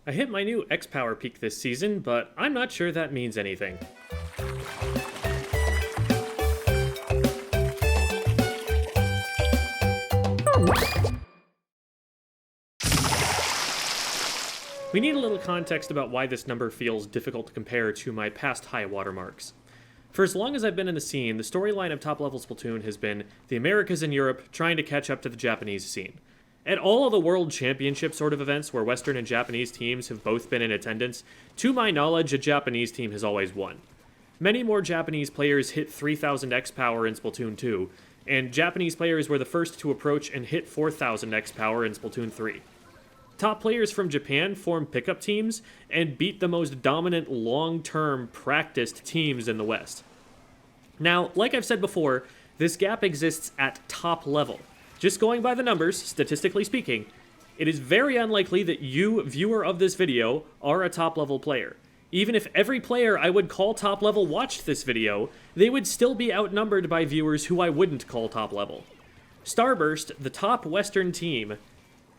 I hit my new X-Power peak this season, but I'm not sure that means anything. We need a little context about why this number feels difficult to compare to my past high watermarks. For as long as I've been in the scene, the storyline of top-level Splatoon has been the Americas and Europe trying to catch up to the Japanese scene. At all of the World Championship sort of events where Western and Japanese teams have both been in attendance, to my knowledge, a Japanese team has always won. Many more Japanese players hit 3000 X-Power in Splatoon 2, and Japanese players were the first to approach and hit 4000 X-Power in Splatoon 3. Top players from Japan form pickup teams and beat the most dominant, long-term, practiced teams in the West. Now, like I've said before, this gap exists at top level. Just going by the numbers, statistically speaking, it is very unlikely that you, viewer of this video, are a top-level player. Even if every player I would call top-level watched this video, they would still be outnumbered by viewers who I wouldn't call top-level. Starburst, the top Western team,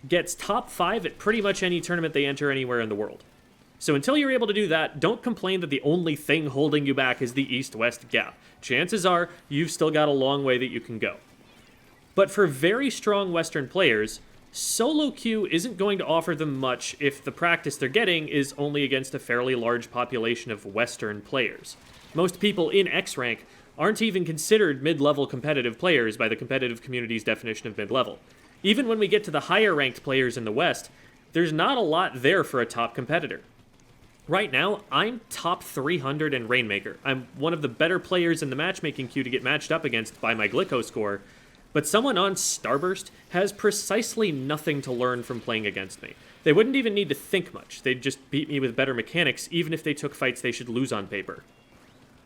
gets top 5 at pretty much any tournament they enter anywhere in the world. So until you're able to do that, don't complain that the only thing holding you back is the East-West gap. Chances are, you've still got a long way that you can go. But for very strong Western players, solo queue isn't going to offer them much if the practice they're getting is only against a fairly large population of Western players. Most people in X rank aren't even considered mid-level competitive players by the competitive community's definition of mid-level. Even when we get to the higher-ranked players in the West, there's not a lot there for a top competitor. Right now, I'm top 300 in Rainmaker. I'm one of the better players in the matchmaking queue to get matched up against by my Glicko score, but someone on Starburst has precisely nothing to learn from playing against me. They wouldn't even need to think much. They'd just beat me with better mechanics, even if they took fights they should lose on paper.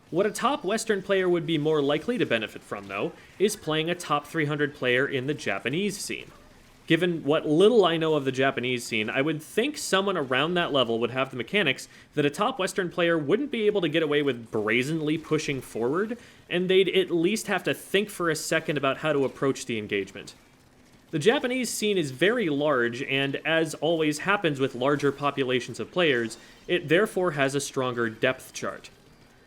What a top Western player would be more likely to benefit from, though, is playing a top 300 player in the Japanese scene. Given what little I know of the Japanese scene, I would think someone around that level would have the mechanics that a top Western player wouldn't be able to get away with brazenly pushing forward, and they'd at least have to think for a second about how to approach the engagement. The Japanese scene is very large, and as always happens with larger populations of players, it therefore has a stronger depth chart.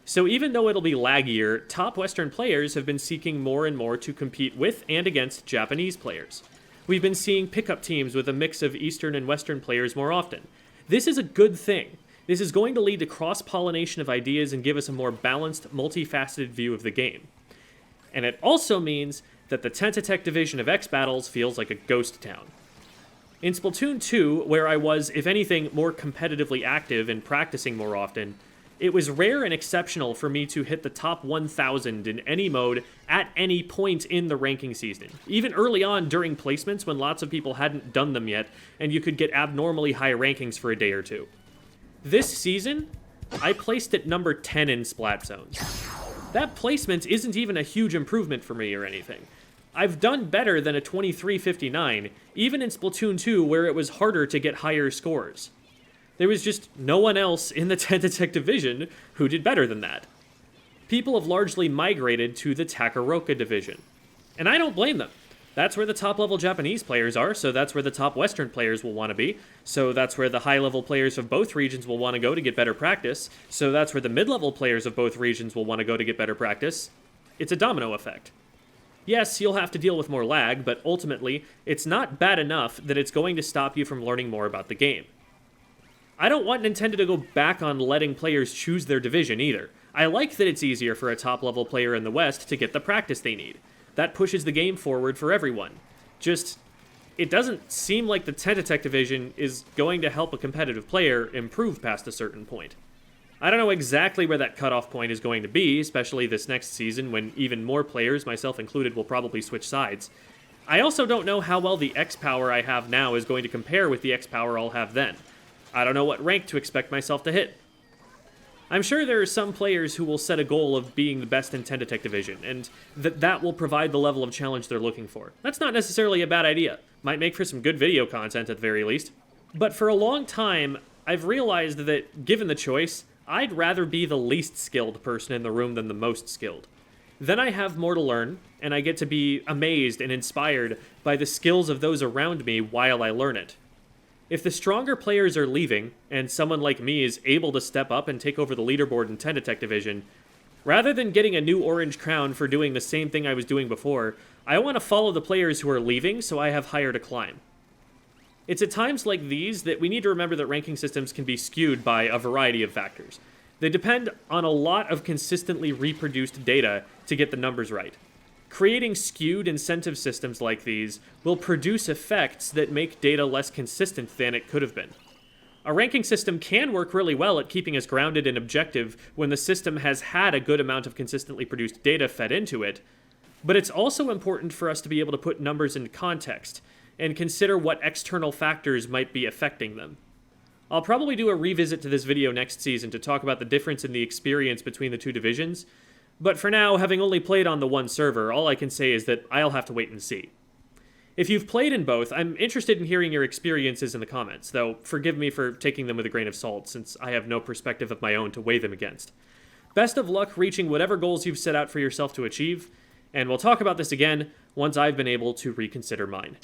So even though it'll be laggier, top Western players have been seeking more and more to compete with and against Japanese players. We've been seeing pickup teams with a mix of Eastern and Western players more often. This is a good thing. This is going to lead to cross-pollination of ideas and give us a more balanced, multifaceted view of the game. And it also means that the Tentatek division of X-Battles feels like a ghost town. In Splatoon 2, where I was, if anything, more competitively active and practicing more often, it was rare and exceptional for me to hit the top 1,000 in any mode at any point in the ranking season. Even early on during placements when lots of people hadn't done them yet, and you could get abnormally high rankings for a day or two. This season, I placed at number 10 in Splat Zones. That placement isn't even a huge improvement for me or anything. I've done better than a 2359, even in Splatoon 2 where it was harder to get higher scores. There was just no one else in the Tentatek division who did better than that. People have largely migrated to the Takaroka division. And I don't blame them. That's where the top-level Japanese players are, so that's where the top Western players will want to be, so that's where the high-level players of both regions will want to go to get better practice, so that's where the mid-level players of both regions will want to go to get better practice. It's a domino effect. Yes, you'll have to deal with more lag, but ultimately, it's not bad enough that it's going to stop you from learning more about the game. I don't want Nintendo to go back on letting players choose their division either. I like that it's easier for a top-level player in the West to get the practice they need. That pushes the game forward for everyone. Just, it doesn't seem like the Tentatek division is going to help a competitive player improve past a certain point. I don't know exactly where that cutoff point is going to be, especially this next season when even more players, myself included, will probably switch sides. I also don't know how well the X-Power I have now is going to compare with the X-Power I'll have then. I don't know what rank to expect myself to hit. I'm sure there are some players who will set a goal of being the best in Tentatek division, and that will provide the level of challenge they're looking for. That's not necessarily a bad idea. Might make for some good video content at the very least. But for a long time, I've realized that, given the choice, I'd rather be the least skilled person in the room than the most skilled. Then I have more to learn, and I get to be amazed and inspired by the skills of those around me while I learn it. If the stronger players are leaving, and someone like me is able to step up and take over the leaderboard in Tentatek Division, rather than getting a new orange crown for doing the same thing I was doing before, I want to follow the players who are leaving so I have higher to climb. It's at times like these that we need to remember that ranking systems can be skewed by a variety of factors. They depend on a lot of consistently reproduced data to get the numbers right. Creating skewed incentive systems like these will produce effects that make data less consistent than it could have been. A ranking system can work really well at keeping us grounded and objective when the system has had a good amount of consistently produced data fed into it, but it's also important for us to be able to put numbers into context and consider what external factors might be affecting them. I'll probably do a revisit to this video next season to talk about the difference in the experience between the two divisions, but for now, having only played on the one server, all I can say is that I'll have to wait and see. If you've played in both, I'm interested in hearing your experiences in the comments, though forgive me for taking them with a grain of salt, since I have no perspective of my own to weigh them against. Best of luck reaching whatever goals you've set out for yourself to achieve, and we'll talk about this again once I've been able to reconsider mine.